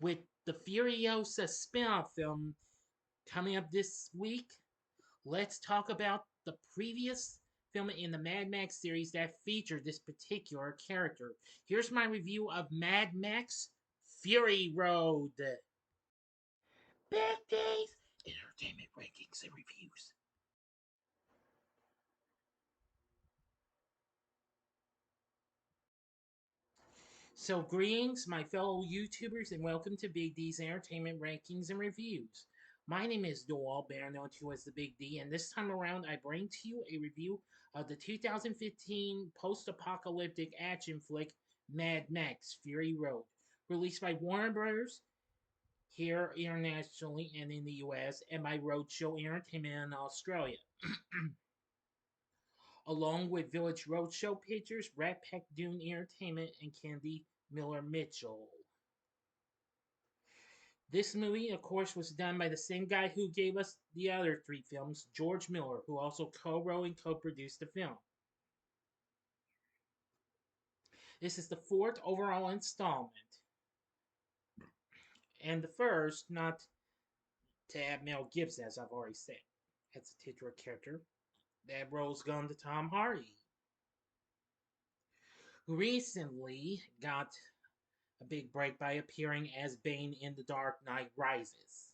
With the Furiosa spin-off film coming up this week, let's talk about the previous film in the Mad Max series that featured this particular character. Here's my review of Mad Max Fury Road. Big Days Entertainment Rankings and Reviews. So, greetings, my fellow YouTubers, and welcome to Big D's Entertainment Rankings and Reviews. My name is Doyle, better known to as the Big D, and this time around I bring to you a review of the 2015 post-apocalyptic action flick Mad Max Fury Road, released by Warner Brothers here internationally and in the US, and by Roadshow Entertainment in Australia. Along with Village Roadshow Pictures, Rat Pack Dune Entertainment, and Candy Miller Mitchell. This movie, of course, was done by the same guy who gave us the other three films, George Miller, who also co-wrote and co-produced the film. This is the fourth overall installment, and the first, not to add Mel Gibson, as I've already said, as a titular character, that rose gun to Tom Hardy, who recently got a big break by appearing as Bane in The Dark Knight Rises.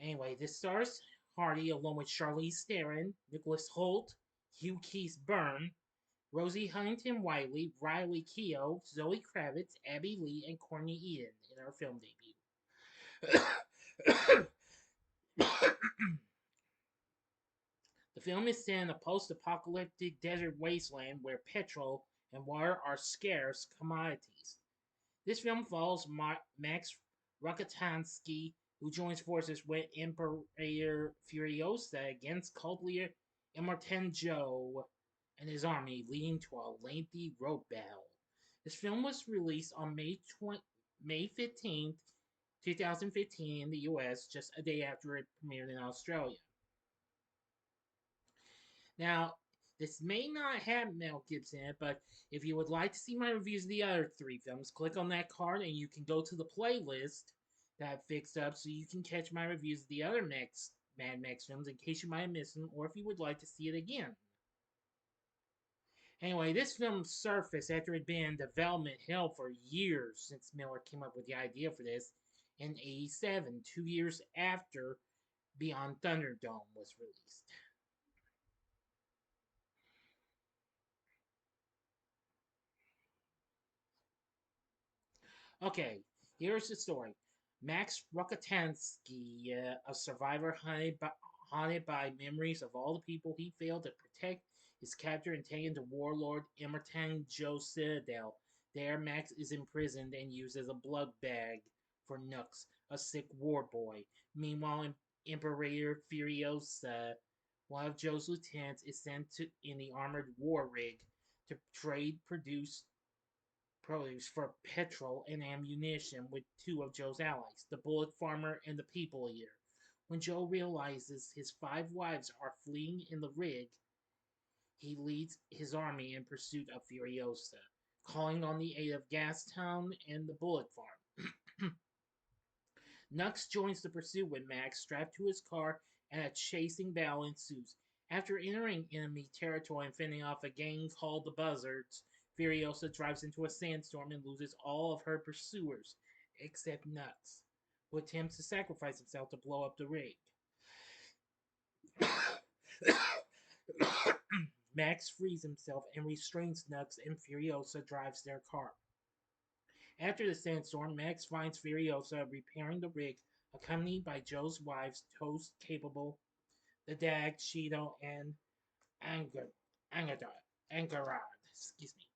Anyway, this stars Hardy along with Charlize Theron, Nicholas Hoult, Hugh Keith Byrne, Rosie Huntington-Whiteley, Riley Keough, Zoe Kravitz, Abby Lee, and Courtney Eden in our film debut. The film is set in a post-apocalyptic desert wasteland where petrol and water are scarce commodities. This film follows Max Rokitansky, who joins forces with Emperor Furiosa against cult leader Immortan Joe and his army, leading to a lengthy road battle. This film was released on May 15th, 2015 in the US, just a day after it premiered in Australia. Now, this may not have Mel Gibson in it, but if you would like to see my reviews of the other three films, click on that card and you can go to the playlist that I've fixed up so you can catch my reviews of the other Mad Max films in case you might have missed them or if you would like to see it again. Anyway, this film surfaced after it had been in development hell for years since Miller came up with the idea for this in '87, 2 years after Beyond Thunderdome was released. Okay, here's the story. Max Rokitansky, a survivor haunted by memories of all the people he failed to protect, is captured and taken to warlord Emerton Joe Citadel. There, Max is imprisoned and used as a blood bag for Nux, a sick war boy. Meanwhile, Imperator Furiosa, one of Joe's lieutenants, is sent in the armored war rig to trade produce for petrol and ammunition with two of Joe's allies, the Bullet Farmer and the People Eater. When Joe realizes his 5 wives are fleeing in the rig, he leads his army in pursuit of Furiosa, calling on the aid of Gastown and the Bullet Farm. Nux joins the pursuit with Max strapped to his car, and a chasing battle ensues. After entering enemy territory and fending off a gang called the Buzzards, Furiosa drives into a sandstorm and loses all of her pursuers, except Nux, who attempts to sacrifice himself to blow up the rig. Max frees himself and restrains Nux, and Furiosa drives their car. After the sandstorm, Max finds Furiosa repairing the rig, accompanied by Joe's wives, Toast Capable, the Dag, Cheeto, and Angarad. Excuse me.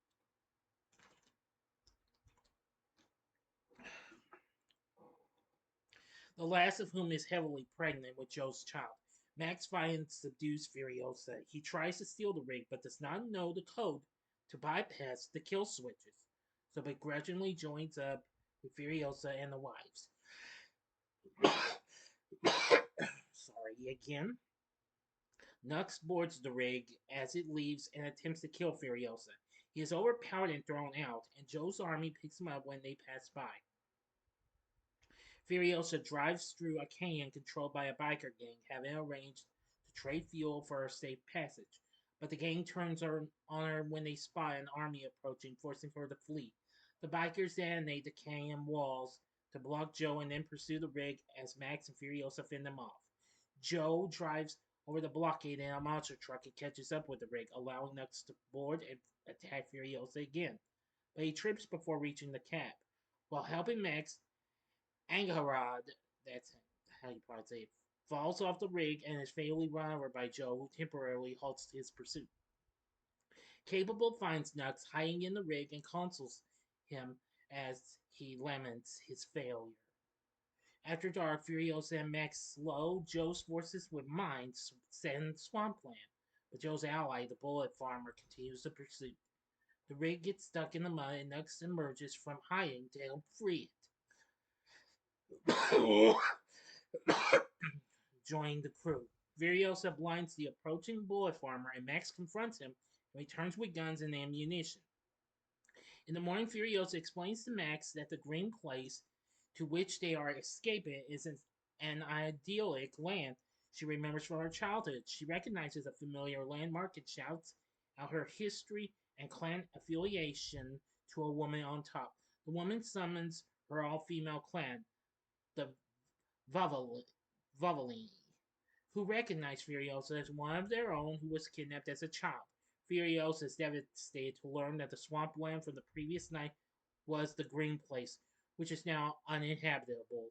The last of whom is heavily pregnant with Joe's child. Max finds and subdues Furiosa. He tries to steal the rig, but does not know the code to bypass the kill switches, so begrudgingly joins up with Furiosa and the wives. Sorry again. Nux boards the rig as it leaves and attempts to kill Furiosa. He is overpowered and thrown out, and Joe's army picks him up when they pass by. Furiosa drives through a canyon controlled by a biker gang, having arranged to trade fuel for a safe passage. But the gang turns on her when they spot an army approaching, forcing her to flee. The bikers detonate the canyon walls to block Joe and then pursue the rig as Max and Furiosa fend them off. Joe drives over the blockade in a monster truck and catches up with the rig, allowing Nux to board and attack Furiosa again. But he trips before reaching the cab. While helping Max, Angarod, that's how you probably say it, falls off the rig and is fatally run over by Joe, who temporarily halts his pursuit. Capable finds Nux hiding in the rig and consoles him as he laments his failure. After dark, Furiosa and Max slow Joe's forces with mines set in swampland, but Joe's ally, the bullet farmer, continues the pursuit. The rig gets stuck in the mud and Nux emerges from hiding to help free it. Joining the crew. Furiosa blinds the approaching bullet farmer, and Max confronts him and returns with guns and ammunition. In the morning, Furiosa explains to Max that the green place to which they are escaping is an idyllic land she remembers from her childhood. She recognizes a familiar landmark and shouts out her history and clan affiliation to a woman on top. The woman summons her all-female clan, the Vavalini, who recognize Furiosa as one of their own who was kidnapped as a child. Furiosa is devastated to learn that the swampland from the previous night was the Green Place, which is now uninhabitable,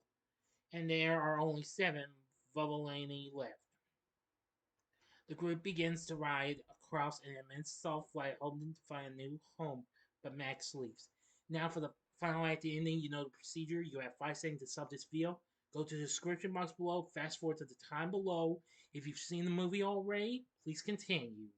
and there are only 7 Vavalini left. The group begins to ride across an immense salt flat, hoping to find a new home, but Max leaves. Now for the final act ending, you know the procedure. You have 5 seconds to sub this video. Go to the description box below, fast forward to the time below. If you've seen the movie already, please continue.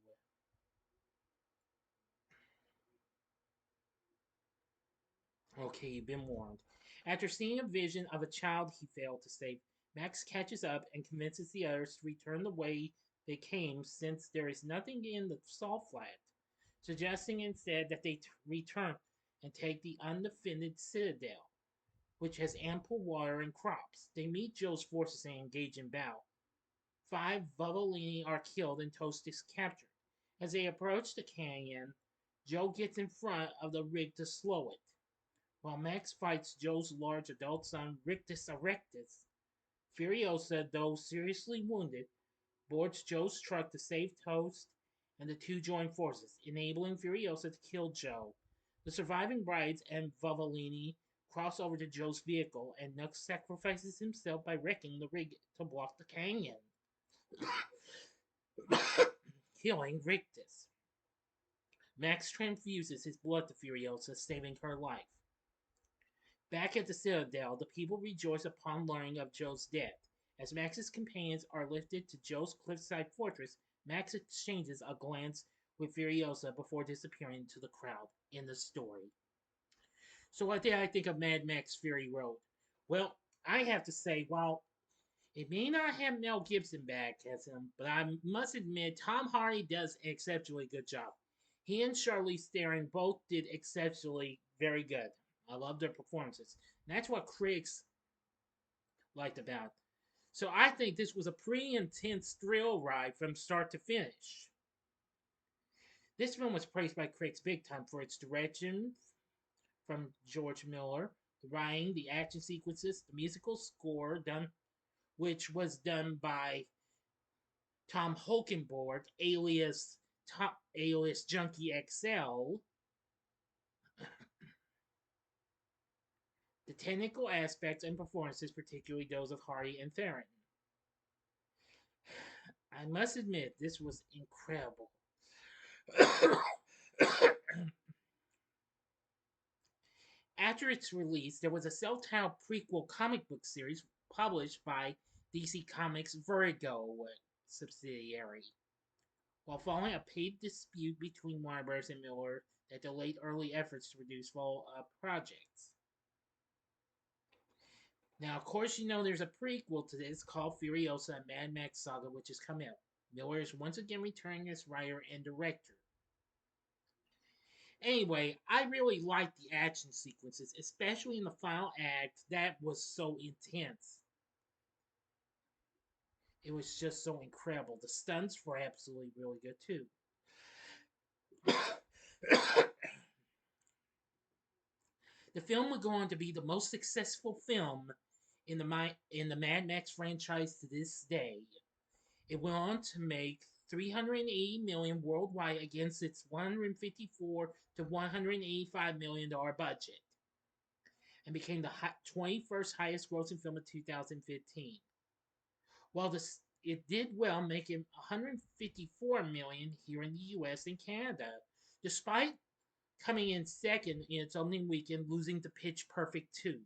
Okay, you've been warned. After seeing a vision of a child he failed to save, Max catches up and convinces the others to return the way they came since there is nothing in the salt flat, suggesting instead that they return and take the undefended citadel, which has ample water and crops. They meet Joe's forces and engage in battle. 5 Vavalini are killed and Toast is captured. As they approach the canyon, Joe gets in front of the rig to slow it. While Max fights Joe's large adult son, Rictus Erectus, Furiosa, though seriously wounded, boards Joe's truck to save Toast, and the two join forces, enabling Furiosa to kill Joe. The surviving brides and Vavalini cross over to Joe's vehicle, and Nux sacrifices himself by wrecking the rig to block the canyon, killing Rictus. Max transfuses his blood to Furiosa, saving her life. Back at the Citadel, the people rejoice upon learning of Joe's death. As Max's companions are lifted to Joe's cliffside fortress, Max exchanges a glance with Furiosa before disappearing into the crowd in the story. So what did I think of Mad Max Fury Road? Well, I have to say, while it may not have Mel Gibson back as him, but I must admit Tom Hardy does an exceptionally good job. He and Charlize Theron both did exceptionally very good. I love their performances. And that's what critics liked about it. So I think this was a pretty intense thrill ride from start to finish. This film was praised by critics big time for its direction from George Miller, the writing, the action sequences, the musical score done, which was done by Tom Holkenborg, alias Junkie XL. The technical aspects and performances, particularly those of Hardy and Theron. I must admit, this was incredible. After its release, there was a self-titled prequel comic book series published by DC Comics' Vertigo subsidiary. While following a paid dispute between Warner Bros. And Miller that delayed early efforts to produce follow-up projects. Now, of course, you know there's a prequel to this called Furiosa Mad Max Saga, which is coming out. Miller is once again returning as writer and director. Anyway, I really liked the action sequences, especially in the final act. That was so intense. It was just so incredible. The stunts were absolutely really good too. The film would go on to be the most successful film in the Mad Max franchise to this day. It went on to make 380 million worldwide against its 154 to 185 million dollar budget, and became the 21st highest grossing film of 2015. While it did well, making 154 million here in the U.S. and Canada, despite coming in second in its opening weekend, losing to Pitch Perfect 2.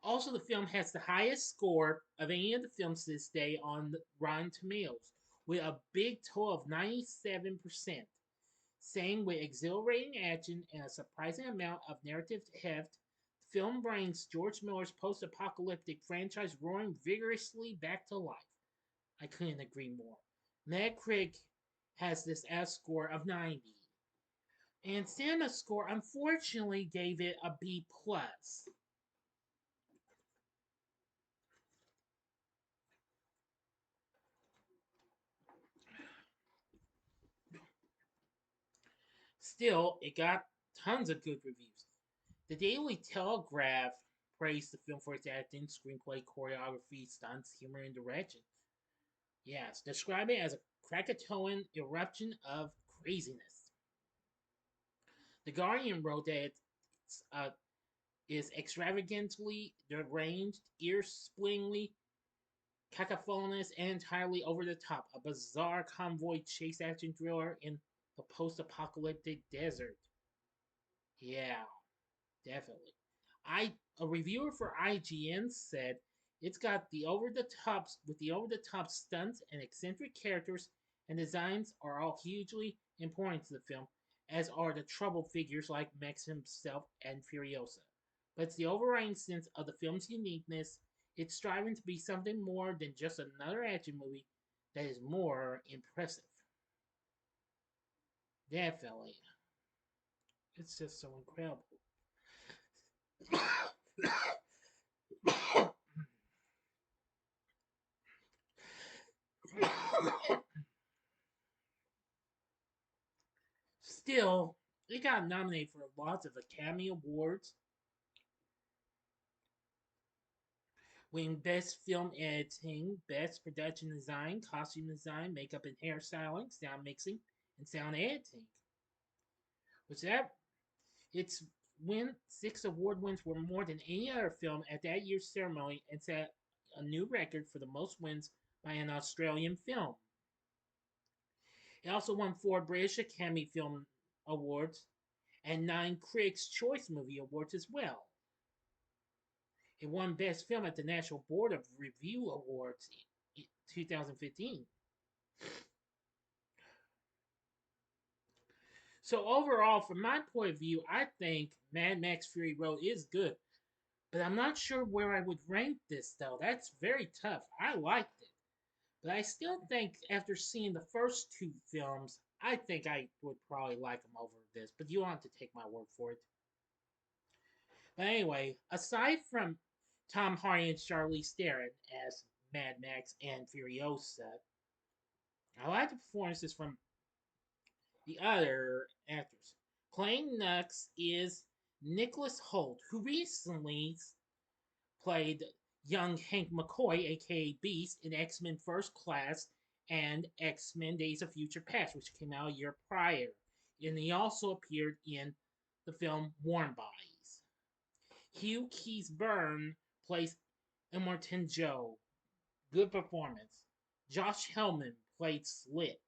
Also, the film has the highest score of any of the films to this day on Rotten Tomatoes, with a big total of 97%, saying with exhilarating action and a surprising amount of narrative heft, the film brings George Miller's post-apocalyptic franchise roaring vigorously back to life. I couldn't agree more. Metacritic has this S score of 90, and Cinema Score unfortunately gave it a B plus. Still, it got tons of good reviews. The Daily Telegraph praised the film for its acting, screenplay, choreography, stunts, humor, and direction. Yes, describing it as a Krakatoan eruption of craziness. The Guardian wrote that it's is extravagantly deranged, ear-splittingly cacophonous, and entirely over the top. A bizarre convoy chase action thriller in the post-apocalyptic desert. Yeah, definitely. A reviewer for IGN said it's got the over the top stunts and eccentric characters and designs are all hugely important to the film, as are the troubled figures like Max himself and Furiosa. But it's the overriding sense of the film's uniqueness. It's striving to be something more than just another action movie that is more impressive. Definitely. It's just so incredible. Still, it got nominated for lots of Academy Awards, winning Best Film Editing, Best Production Design, Costume Design, Makeup and Hairstyling, Sound Mixing, and Sound Editing. Which that its win 6 award wins were more than any other film at that year's ceremony and set a new record for the most wins by an Australian film. It also won 4 British Academy Film Awards and 9 Critics' Choice Movie Awards as well. It won Best Film at the National Board of Review Awards in 2015. So overall, from my point of view, I think Mad Max Fury Road is good. But I'm not sure where I would rank this, though. That's very tough. I liked it. But I still think after seeing the first 2 films, I think I would probably like them over this. But you don't have to take my word for it. But anyway, aside from Tom Hardy and Charlize Theron as Mad Max and Furiosa, I like the performances from the other actors. Playing next is Nicholas Hoult, who recently played young Hank McCoy, aka Beast, in X Men First Class and X Men Days of Future Past, which came out a year prior. And he also appeared in the film Warm Bodies. Hugh Keys-Byrne plays Immortan Joe. Good performance. Josh Hellman played Slit,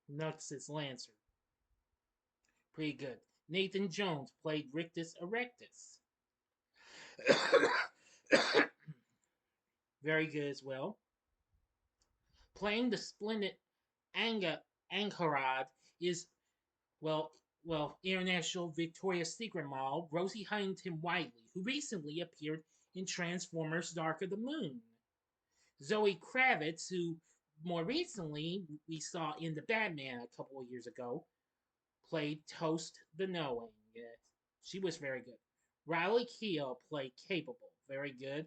Nux's Lancer. Pretty good. Nathan Jones played Rictus Erectus. Very good as well. Playing the splendid Angharad is, well, international Victoria's Secret model Rosie Huntington-Whitely, who recently appeared in Transformers Dark of the Moon. Zoe Kravitz, who more recently we saw in The Batman a couple of years ago, played Toast the Knowing. She was very good. Riley Keough played Capable. Very good.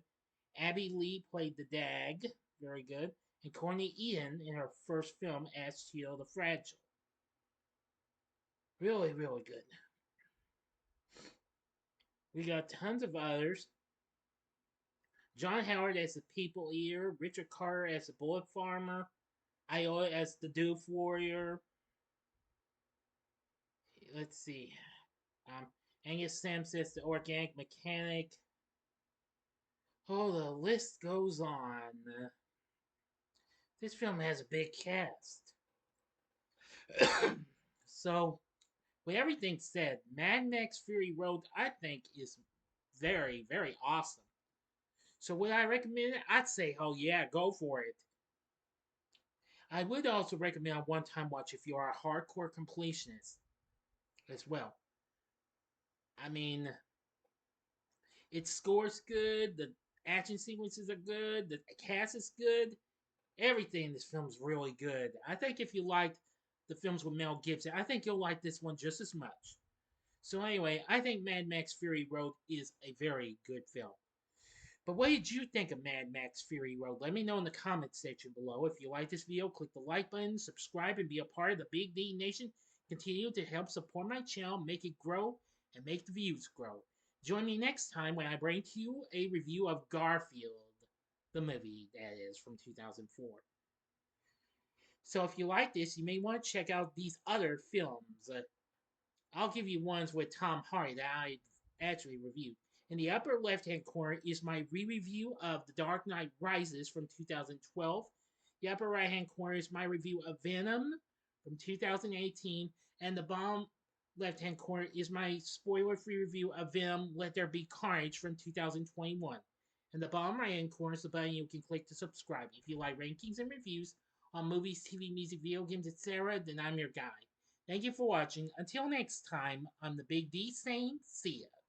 Abby Lee played the Dag. Very good. And Courtney Eden in her first film as Teal the Fragile. Really, really good. We got tons of others. John Howard as the People Eater, Richard Carter as the Bullet Farmer, Iowa as the Doof Warrior. Let's see. Um, Angus Sims as the Organic Mechanic. Oh, the list goes on. This film has a big cast. So, with everything said, Mad Max Fury Road, I think, is very, very awesome. So, would I recommend it? I'd say, oh yeah, go for it. I would also recommend a one-time watch if you are a hardcore completionist as well. I mean, it scores good, the action sequences are good, the cast is good, everything in this film is really good. I think if you liked the films with Mel Gibson, I think you'll like this one just as much. So anyway, I think Mad Max Fury Road is a very good film. But what did you think of Mad Max Fury Road? Let me know in the comments section below. If you like this video, click the like button, subscribe, and be a part of the Big D Nation. Continue to help support my channel, make it grow, and make the views grow. Join me next time when I bring to you a review of Garfield, the movie, that is, from 2004. So if you like this, you may want to check out these other films. I'll give you ones with Tom Hardy that I actually reviewed. In the upper left-hand corner is my re-review of The Dark Knight Rises from 2012. The upper right-hand corner is my review of Venom from 2018. And the bottom left-hand corner is my spoiler-free review of Venom Let There Be Carnage from 2021. And the bottom right-hand corner is the button you can click to subscribe. If you like rankings and reviews on movies, TV, music, video games, etc., then I'm your guy. Thank you for watching. Until next time, I'm the Big D saying, see ya.